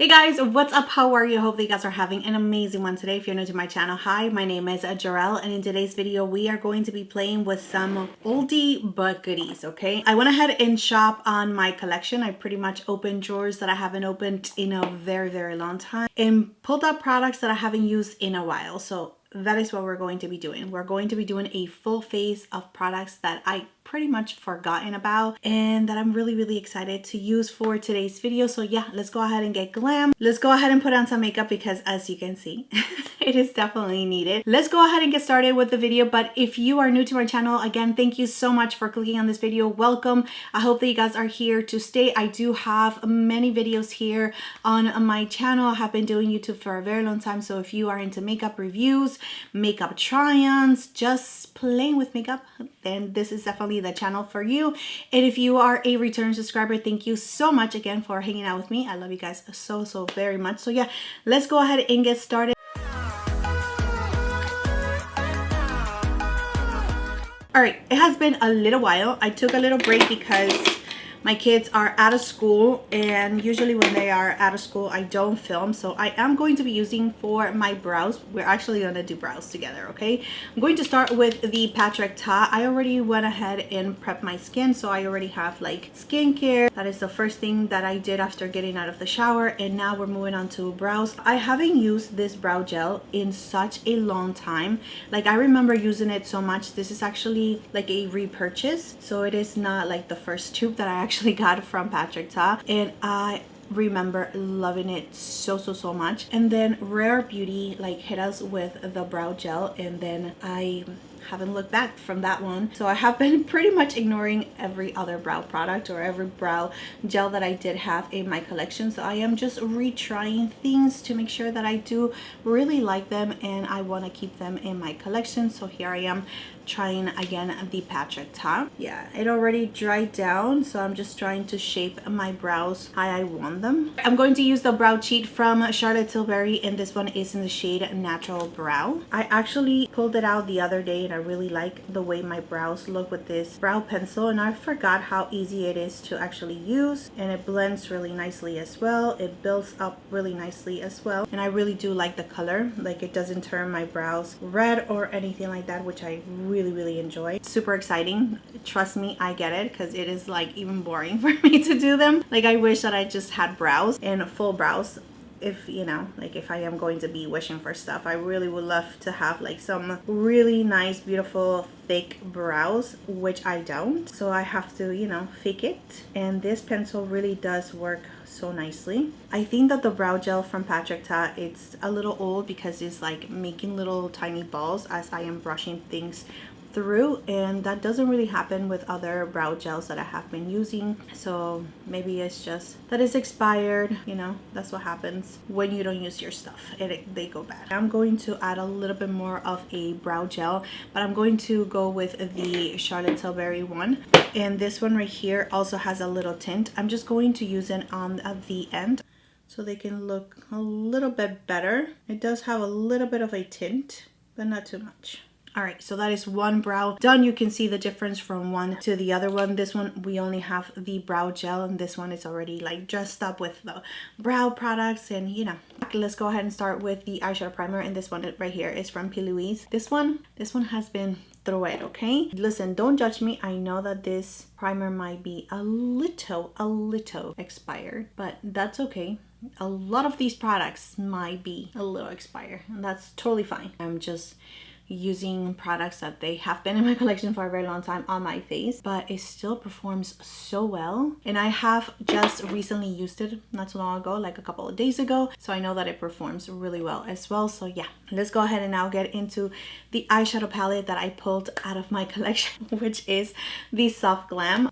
Hey guys, what's up? How are you? Hope that you guys are having an amazing one today. If you're new to my channel, hi, my name is Jarrell, and in today's video we are going to be playing with some oldie but goodies. Okay, I went ahead and shop on my collection. I pretty much opened drawers that I haven't opened in a very long time and pulled up products that I haven't used in a while. So that is what we're going to be doing. We're going to be doing a full face of products that I pretty much forgotten about and that I'm really excited to use for today's video. So yeah, let's go ahead and get glam. Let's go ahead and put on some makeup because as you can see, it is definitely needed. Let's go ahead and get started with the video. But if you are new to my channel, again, thank you so much for clicking on this video. Welcome. I hope that you guys are here to stay. I do have many videos here on my channel. I have been doing YouTube for a very long time. So if you are into makeup reviews, makeup try-ons, just playing with makeup, then this is definitely the channel for you. And if you are a return subscriber, thank you so much again for hanging out with me. I love you guys so very much. So yeah, let's go ahead and get started. All right, it has been a little while. I took a little break because my kids are out of school, and usually when they are out of school I don't film. So I am going to be using for my brows. We're actually going to do brows together. Okay, I'm going to start with the Patrick Ta. I already went ahead and prepped my skin, so I already have like skincare. That is the first thing that I did after getting out of the shower, and now we're moving on to brows. I haven't used this brow gel in such a long time. Like, I remember using it so much. This is actually like a repurchase, so it is not like the first tube that I actually got from Patrick Ta, and I remember loving it so much. And then Rare Beauty like hit us with the brow gel, and then I haven't looked back from that one. So I have been pretty much ignoring every other brow product or every brow gel that I did have in my collection. So I am just retrying things to make sure that I do really like them and I want to keep them in my collection. So here I am trying again the Patrick Ta. Yeah, it already dried down, so I'm just trying to shape my brows how I want them. I'm going to use the brow cheat from Charlotte Tilbury, and this one is in the shade Natural Brow. I actually pulled it out the other day and I really like the way my brows look with this brow pencil, and I forgot how easy it is to actually use, and it blends really nicely as well. It builds up really nicely as well, and I really do like the color. Like, it doesn't turn my brows red or anything like that, which I really enjoy. Super exciting. Trust me, I get it, because it is like even boring for me to do them. Like, I wish that I just had brows and full brows. If you know, like, if I am going to be wishing for stuff, I really would love to have like some really nice beautiful thick brows, which I don't, so I have to, you know, fake it. And this pencil really does work so nicely. I think that the brow gel from Patrick Ta, it's a little old because it's like making little tiny balls as I am brushing things through, and that doesn't really happen with other brow gels that I have been using. So maybe it's just that it's expired, you know. That's what happens when you don't use your stuff, they go bad. I'm going to add a little bit more of a brow gel, but I'm going to go with the Charlotte Tilbury one, and this one right here also has a little tint. I'm just going to use it on the end so they can look a little bit better. It does have a little bit of a tint, but not too much. All right, so that is one brow done. You can see the difference from one to the other one. This one, we only have the brow gel, and this one is already like dressed up with the brow products, and you know. Let's go ahead and start with the eyeshadow primer, and this one right here is from PLuois. This one has been through it. Okay, listen, don't judge me. I know that this primer might be a little expired, but that's okay. A lot of these products might be a little expired, and that's totally fine. I'm just using products that they have been in my collection for a very long time on my face, but it still performs so well. And I have just recently used it not too long ago, like a couple of days ago, so I know that it performs really well as well. So yeah, let's go ahead and now get into the eyeshadow palette that I pulled out of my collection, which is the Soft Glam.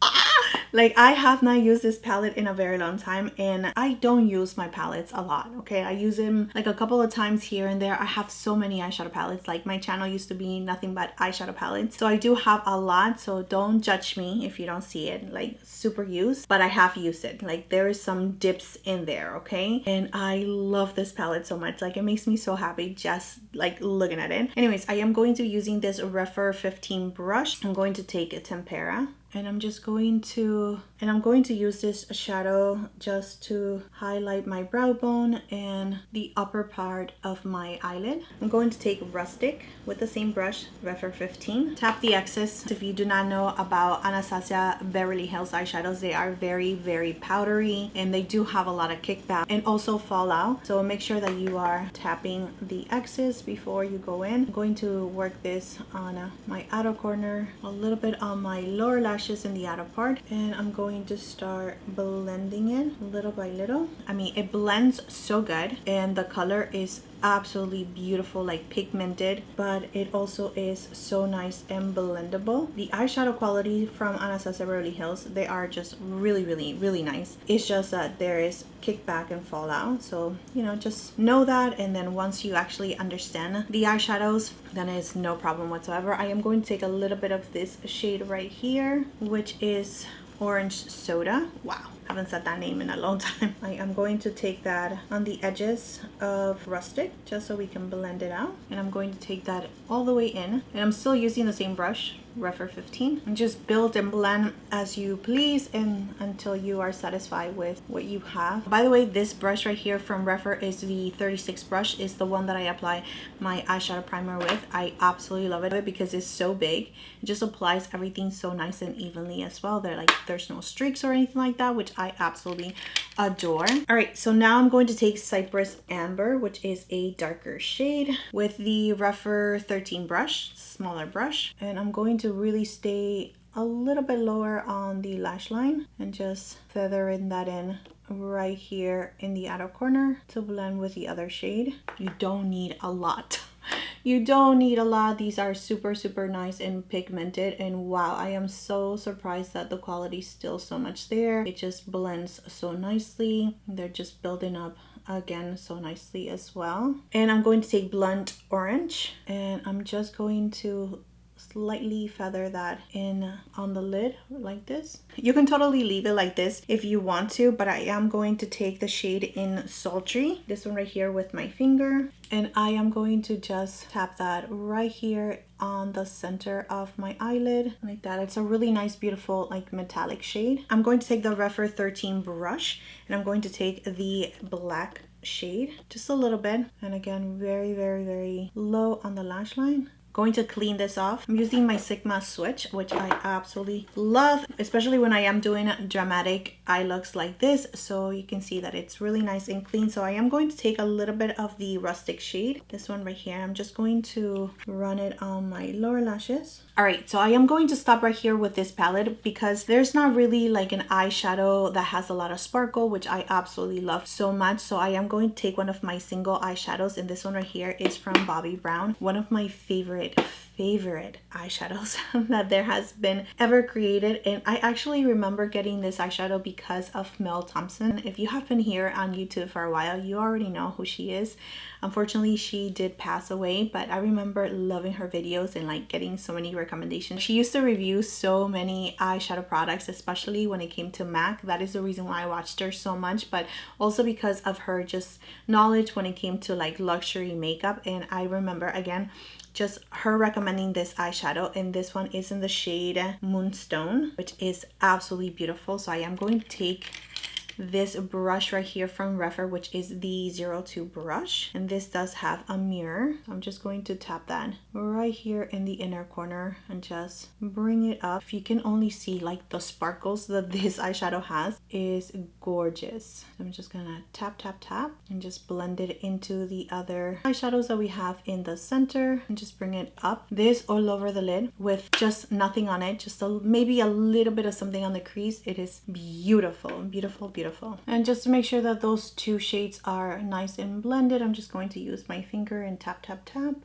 Like, I have not used this palette in a very long time, and I don't use my palettes a lot. Okay, I use them like a couple of times here and there. I have so many eyeshadow palettes. Like, my channel used to be nothing but eyeshadow palettes, so I do have a lot. So don't judge me if you don't see it like super used, but I have used it. Like, there is some dips in there. Okay, and I love this palette so much. Like, it makes me so happy just like looking at it. Anyways, I am going to be using this Rephr 15 brush. I'm going to take a Tempera And I'm going to use this shadow just to highlight my brow bone and the upper part of my eyelid. I'm going to take Rustic with the same brush, Rephr 15. Tap the excess. If you do not know about Anastasia Beverly Hills eyeshadows, they are very, very powdery and they do have a lot of kickback and also fall out. So make sure that you are tapping the excess before you go in. I'm going to work this on my outer corner, a little bit on my lower lashes in the outer part, and I'm going to start blending it little by little. I mean, it blends so good and the color is absolutely beautiful, like pigmented, but it also is so nice and blendable. The eyeshadow quality from Anastasia Beverly Hills, they are just really, really, really nice. It's just that there is kickback and fallout, so you know, just know that, and then once you actually understand the eyeshadows, then it's no problem whatsoever. I am going to take a little bit of this shade right here, which is Orange Soda. Wow, haven't said that name in a long time. I am going to take that on the edges of Rustic just so we can blend it out, and I'm going to take that all the way in, and I'm still using the same brush, Rephr 15, and just build and blend as you please and until you are satisfied with what you have. By the way, this brush right here from Rephr is the 36 brush, is the one that I apply my eyeshadow primer with. I absolutely love it because it's so big. It just applies everything so nice and evenly as well. There's no streaks or anything like that, which I absolutely adore. All right, so now I'm going to take Cypress Amber, which is a darker shade, with the Rephr 13 brush, smaller brush, and I'm going to really stay a little bit lower on the lash line and just feathering that in right here in the outer corner to blend with the other shade. You don't need a lot. You don't need a lot. These are super, super nice and pigmented, and wow, I am so surprised that the quality is still so much there. It just blends so nicely. They're just building up again so nicely as well. And I'm going to take Blunt Orange, and I'm just going to slightly feather that in on the lid like this. You can totally leave it like this if you want to, but I am going to take the shade in Sultry, this one right here, with my finger, and I am going to just tap that right here on the center of my eyelid like that. It's a really nice, beautiful, like metallic shade. I'm going to take the Rephr 13 brush, and I'm going to take the black shade just a little bit, and again, very, very, very low on the lash line. Going to clean this off. I'm using my Sigma switch, which I absolutely love, especially when I am doing dramatic eye looks like this. So you can see that it's really nice and clean. So I am going to take a little bit of the Rustic shade, this one right here. I'm just going to run it on my lower lashes. All right, so I am going to stop right here with this palette because there's not really like an eyeshadow that has a lot of sparkle, which I absolutely love so much. So I am going to take one of my single eyeshadows, and this one right here is from Bobbi Brown, one of my favorite eyeshadows that there has been ever created. And I actually remember getting this eyeshadow because of Mel Thompson. If you have been here on YouTube for a while, you already know who she is. Unfortunately, she did pass away, but I remember loving her videos and like getting so many recommendations. She used to review so many eyeshadow products, especially when it came to MAC. That is the reason why I watched her so much, but also because of her just knowledge when it came to like luxury makeup. And I remember again just her recommending this eyeshadow, and this one is in the shade Moonstone, which is absolutely beautiful. So I am going to take this brush right here from Rephr, which is the 02 brush, and this does have a mirror. I'm just going to tap that right here in the inner corner and just bring it up. If you can only see like the sparkles that this eyeshadow has, is gorgeous. I'm just gonna tap and just blend it into the other eyeshadows that we have in the center, and just bring it up this all over the lid with just nothing on it, just maybe a little bit of something on the crease. It is beautiful, beautiful, beautiful. And just to make sure that those two shades are nice and blended, I'm just going to use my finger and tap.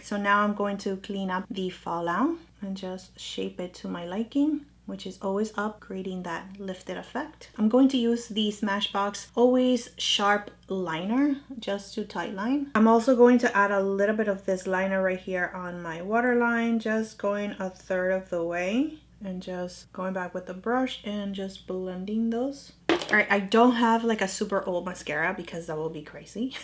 So now I'm going to clean up the fallout and just shape it to my liking, which is always up, creating that lifted effect. I'm going to use the Smashbox Always Sharp liner just to tight line. I'm also going to add a little bit of this liner right here on my waterline, just going a third of the way and just going back with the brush and just blending those. All right, I don't have like a super old mascara because that will be crazy.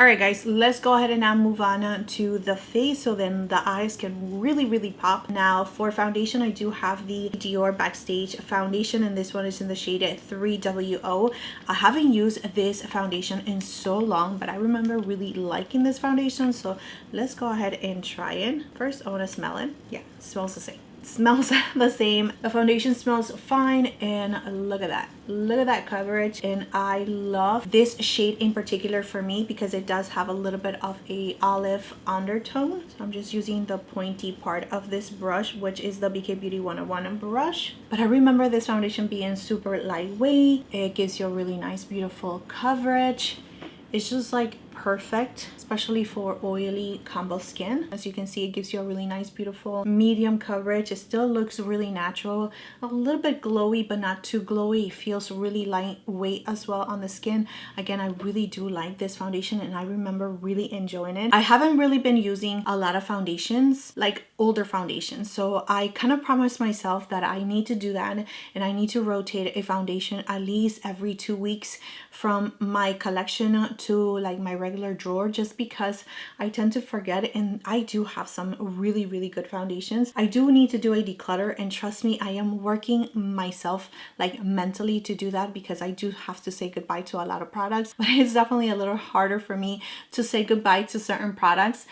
All right, guys, let's go ahead and now move on to the face so then the eyes can really pop. Now for foundation, I do have the Dior Backstage foundation, and this one is in the shade 3WO. I haven't used this foundation in so long, but I remember really liking this foundation, so let's go ahead and try it. First, I want to smell it. Yeah, it smells the same. Smells the same. The foundation smells fine, and look at that coverage. And I love this shade in particular for me because it does have a little bit of a olive undertone. So I'm just using the pointy part of this brush, which is the BK Beauty 101 brush. But I remember this foundation being super lightweight. It gives you a really nice beautiful coverage. It's just like perfect, especially for oily combo skin. As you can see, it gives you a really nice beautiful medium coverage. It still looks really natural, a little bit glowy but not too glowy. It feels really lightweight as well on the skin. Again, I really do like this foundation, and I remember really enjoying it. I haven't really been using a lot of foundations, like older foundations, so I kind of promised myself that I need to do that, and I need to rotate a foundation at least every 2 weeks from my collection to like my regular drawer, just because I tend to forget, and I do have some really good foundations. I do need to do a declutter, and trust me, I am working myself like mentally to do that because I do have to say goodbye to a lot of products. But it's definitely a little harder for me to say goodbye to certain products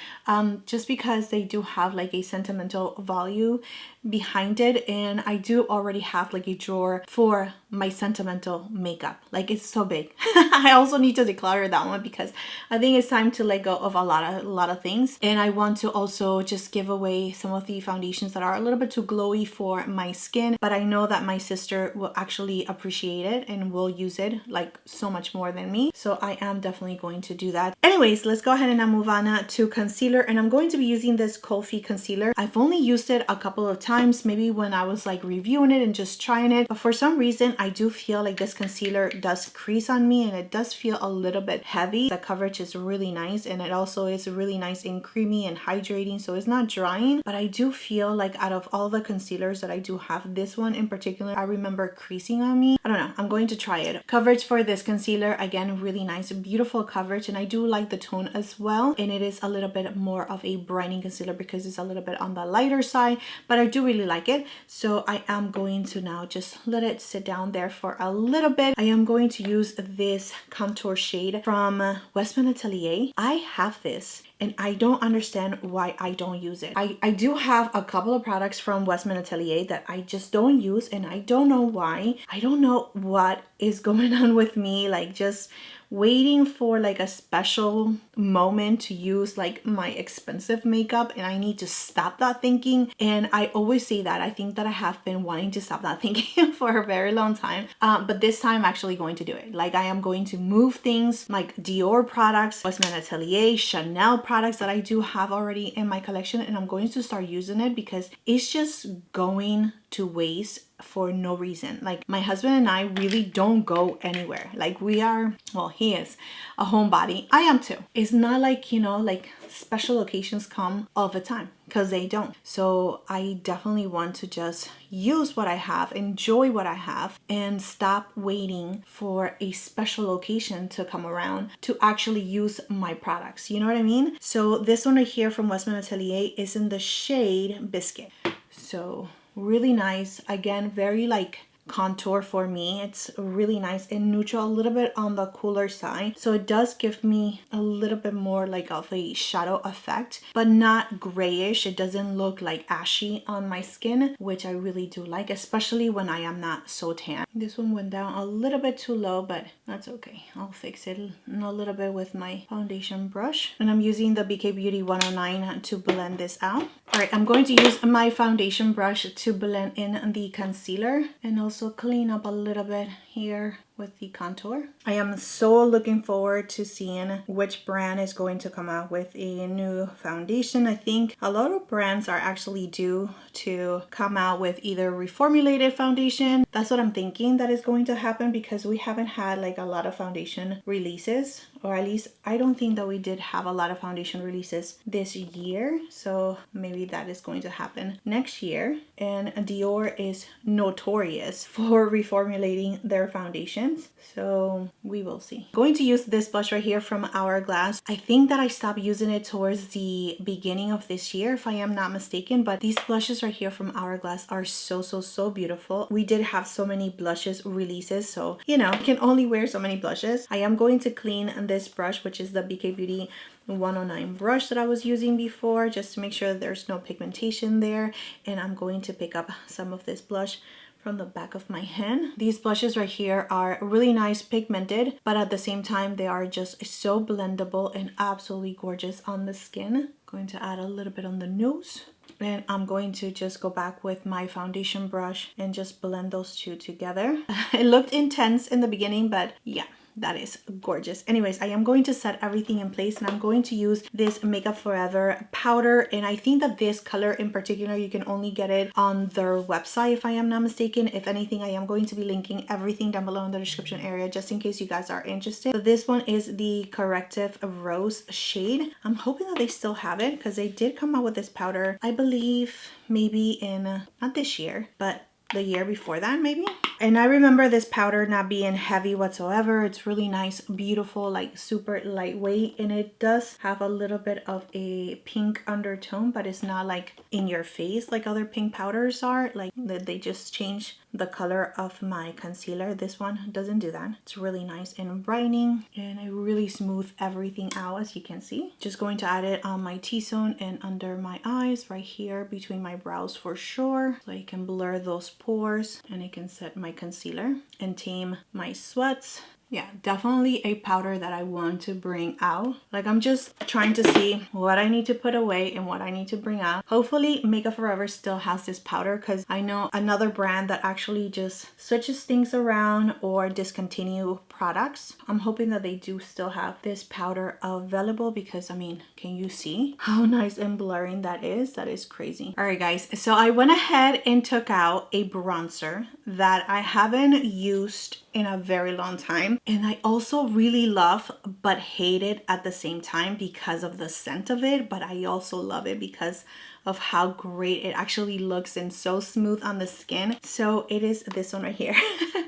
just because they do have like a sentimental value behind it, and I do already have like a drawer for my sentimental makeup. Like, it's so big. I also need to declutter that one because I think it's time to let go of a lot of things, and I want to also just give away some of the foundations that are a little bit too glowy for my skin. But I know that my sister will actually appreciate it and will use it like so much more than me, so I am definitely going to do that. Anyways, let's go ahead and now move on to concealer, and I'm going to be using this Kulfi concealer. I've only used it a couple of times, maybe when I was like reviewing it and just trying it, but for some reason I do feel like this concealer does crease on me, and it does feel a little bit heavy. The coverage is really nice, and it also is really nice and creamy and hydrating, so it's not drying. But I do feel like out of all the concealers that I do have, this one in particular, I remember creasing on me. I don't know, I'm going to try it. Coverage for this concealer, again, really nice, beautiful coverage, and I do like the tone as well. And it is a little bit more of a brightening concealer because it's a little bit on the lighter side, but I do really like it. So I am going to now just let it sit down there for a little bit. I am going to use this contour shade from Westman Atelier. I have this, and I don't understand why I don't use it. I do have a couple of products from Westman Atelier that I just don't use, and I don't know why. I don't know what is going on with me, like just waiting for like a special moment to use like my expensive makeup, and I need to stop that thinking. And I always say that I think that I have been wanting to stop that thinking for a very long time, but this time I'm actually going to do it. Like, I am going to move things like Dior products, Westman Atelier, Chanel products that I do have already in my collection, and I'm going to start using it because it's just going to waste for no reason. Like, my husband and I really don't go anywhere. Like, we are, well, he is a homebody. I am too. It's not like, you know, like special occasions come all the time, because they don't. So I definitely want to just use what I have, enjoy what I have, and stop waiting for a special occasion to come around to actually use my products. You know what I mean? So this one right here from Westman Atelier is in the shade Biscuit. So really nice. Again, very like contour for me. It's really nice and neutral, a little bit on the cooler side, so it does give me a little bit more like of a shadow effect, but not grayish. It doesn't look like ashy on my skin, which I really do like, especially when I am not so tan. This one went down a little bit too low, but that's okay. I'll fix it in a little bit with my foundation brush, and I'm using the BK Beauty 109 to blend this out. All right, I'm going to use my foundation brush to blend in the concealer and also clean up a little bit here with the contour. I am so looking forward to seeing which brand is going to come out with a new foundation. I think a lot of brands are actually due to come out with either reformulated foundation. That's what I'm thinking that is going to happen, because we haven't had like a lot of foundation releases, or at least I don't think that we did have a lot of foundation releases this year. So maybe that is going to happen next year. And Dior is notorious for reformulating their foundation. happens. So we will see. I'm going to use this blush right here from Hourglass. I think that I stopped using it towards the beginning of this year, if I am not mistaken, but these blushes right here from Hourglass are so beautiful. We did have so many blushes releases, so you know, I can only wear so many blushes. I am going to clean this brush, which is the BK Beauty 109 brush that I was using before, just to make sure that there's no pigmentation there. And I'm going to pick up some of this blush from the back of my hand. These blushes right here are really nice pigmented, but at the same time they are just so blendable and absolutely gorgeous on the skin. Going to add a little bit on the nose, and I'm going to just go back with my foundation brush and just blend those two together. It looked intense in the beginning, but yeah, that is gorgeous. Anyways, I am going to set everything in place, and I'm going to use this Makeup Forever powder, and I think that this color in particular, you can only get it on their website, if I am not mistaken. If anything, I am going to be linking everything down below in the description area, just in case you guys are interested. So this one is the Corrective Rose shade. I'm hoping that they still have it, because they did come out with this powder, I believe maybe in not this year, but the year before that maybe. And I remember this powder not being heavy whatsoever. It's really nice, beautiful, like super lightweight, and it does have a little bit of a pink undertone, but it's not like in your face like other pink powders are, like they just change the color of my concealer. This one doesn't do that. It's really nice and brightening, and it really smooth everything out, as you can see. Just going to add it on my T-zone and under my eyes right here between my brows for sure, so I can blur those pores and I can set my concealer and tame my sweats. Yeah, definitely a powder that I want to bring out. Like, I'm just trying to see what I need to put away and what I need to bring out. Hopefully Makeup Forever still has this powder, because I know another brand that actually just switches things around or discontinue products. I'm hoping that they do still have this powder available, because I mean, can you see how nice and blurring that is? That is crazy. All right guys, so I went ahead and took out a bronzer that I haven't used in a very long time, and I also really love but hate it at the same time because of the scent of it, but I also love it because of how great it actually looks and so smooth on the skin. So it is this one right here.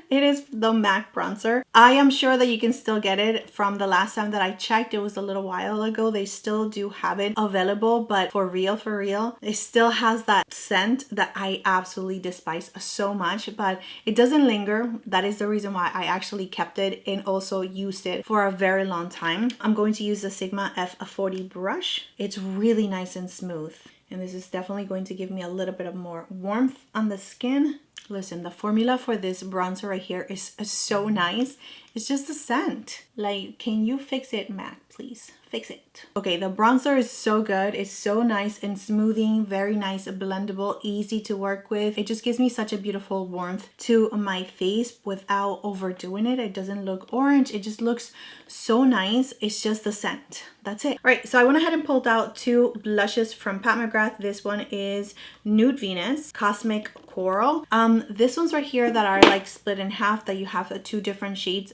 It is the MAC bronzer. I am sure that you can still get it. From the last time that I checked, it was a little while ago, they still do have it available, but for real, it still has that scent that I absolutely despise so much, but it doesn't linger. That is the reason why I actually kept it and also used it for a very long time. I'm going to use the Sigma F40 brush. It's really nice and smooth, and this is definitely going to give me a little bit of more warmth on the skin. Listen, the formula for this bronzer right here is so nice. It's just the scent. Like, can you fix it, MAC, please? Fix it. Okay, the bronzer is so good. It's so nice and smoothing, very nice, blendable, easy to work with. It just gives me such a beautiful warmth to my face without overdoing it. It doesn't look orange. It just looks so nice. It's just the scent. That's it. All right, so I went ahead and pulled out two blushes from Pat McGrath. This one is Nude Venus Cosmic Coral. This one's right here that are like split in half, that you have two different shades.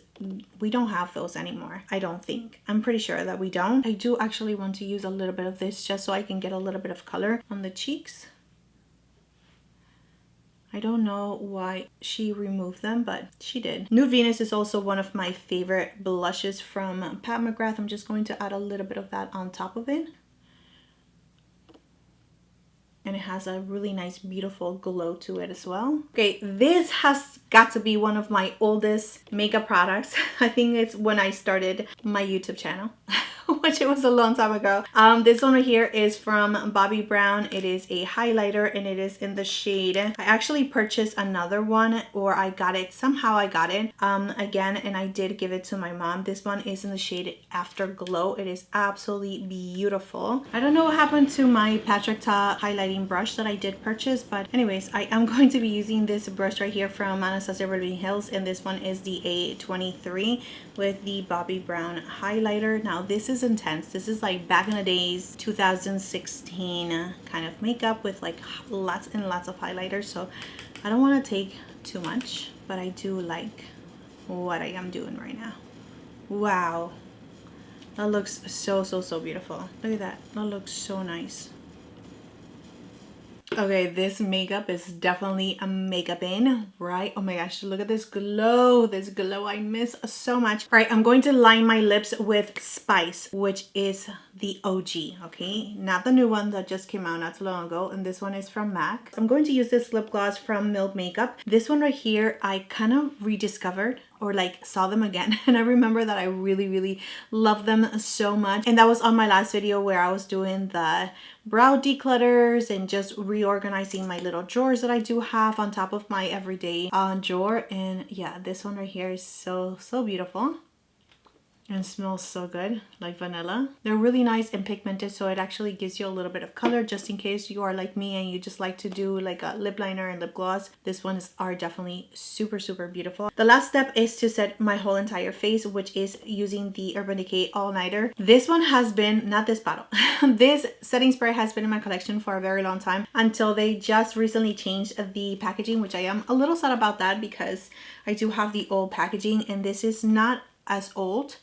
We don't have those anymore, I don't think. I'm pretty sure that we don't. I do actually want to use a little bit of this just so I can get a little bit of color on the cheeks. I don't know why she removed them, but she did. Nude Venus is also one of my favorite blushes from Pat McGrath. I'm just going to add a little bit of that on top of it. And it has a really nice, beautiful glow to it as well. Okay, this has got to be one of my oldest makeup products. I think it's when I started my YouTube channel, which it was a long time ago. This one right here is from Bobbi Brown. It is a highlighter, and it is in the shade. I actually purchased another one, or I got it. Somehow I got it again, and I did give it to my mom. This one is in the shade Afterglow. It is absolutely beautiful. I don't know what happened to my Patrick Ta highlighting brush that I did purchase, but anyways, I am going to be using this brush right here from Anastasia Beverly Hills, and this one is the A23 with the Bobbi Brown highlighter. Now this is intense. This is like back in the days 2016 kind of makeup with like lots and lots of highlighters, so I don't want to take too much, but I do like what I am doing right now. Wow, that looks so beautiful. Look at that. That looks so nice. Okay, this makeup is definitely a makeup in, right? Oh my gosh, look at this glow. This glow I miss so much. All right, I'm going to line my lips with Spice, which is the OG, okay? Not the new one that just came out not too long ago. And this one is from MAC. I'm going to use this lip gloss from Milk Makeup. This one right here, I kind of rediscovered or like saw them again, and I remember that I really love them so much. And that was on my last video where I was doing the brow declutters and just reorganizing my little drawers that I do have on top of my everyday drawer. And yeah, this one right here is so beautiful and smells so good, like vanilla. They're really nice and pigmented, so it actually gives you a little bit of color just in case you are like me and you just like to do like a lip liner and lip gloss. This one are definitely super beautiful. The last step is to set my whole entire face, which is using the Urban Decay All Nighter. This one has been, not this bottle, this setting spray has been in my collection for a very long time until they just recently changed the packaging, which I am a little sad about that because I do have the old packaging, and this is not as old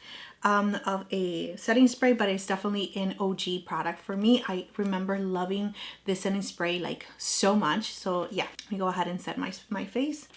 of a setting spray, but it's definitely an OG product for me. I remember loving this setting spray like so much. So yeah, let me go ahead and set my face.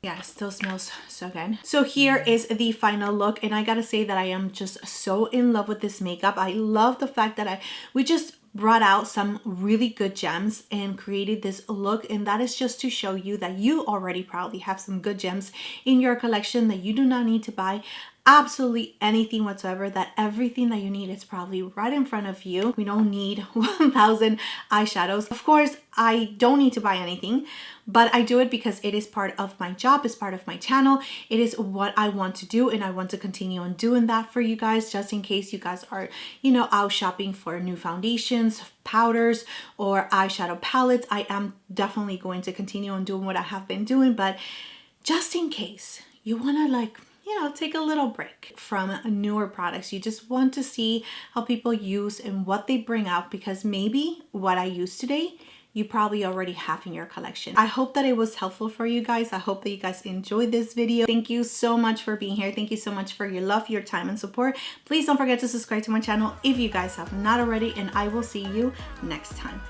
Yeah, it still smells so good. So here is the final look, and I gotta say that I am just so in love with this makeup. I love the fact that we just brought out some really good gems and created this look, and that is just to show you that you already probably have some good gems in your collection, that you do not need to buy absolutely anything whatsoever, that everything that you need is probably right in front of you. We don't need 1,000 eyeshadows. Of course, I don't need to buy anything, but I do it because it is part of my job, it's part of my channel. It is what I want to do, and I want to continue on doing that for you guys, just in case you guys are, you know, out shopping for new foundations, powders, or eyeshadow palettes. I am definitely going to continue on doing what I have been doing, but just in case you want to, like, you know, take a little break from newer products. You just want to see how people use and what they bring out, because maybe what I use today, you probably already have in your collection. I hope that it was helpful for you guys. I hope that you guys enjoyed this video. Thank you so much for being here. Thank you so much for your love, your time, and support. Please don't forget to subscribe to my channel if you guys have not already, and I will see you next time.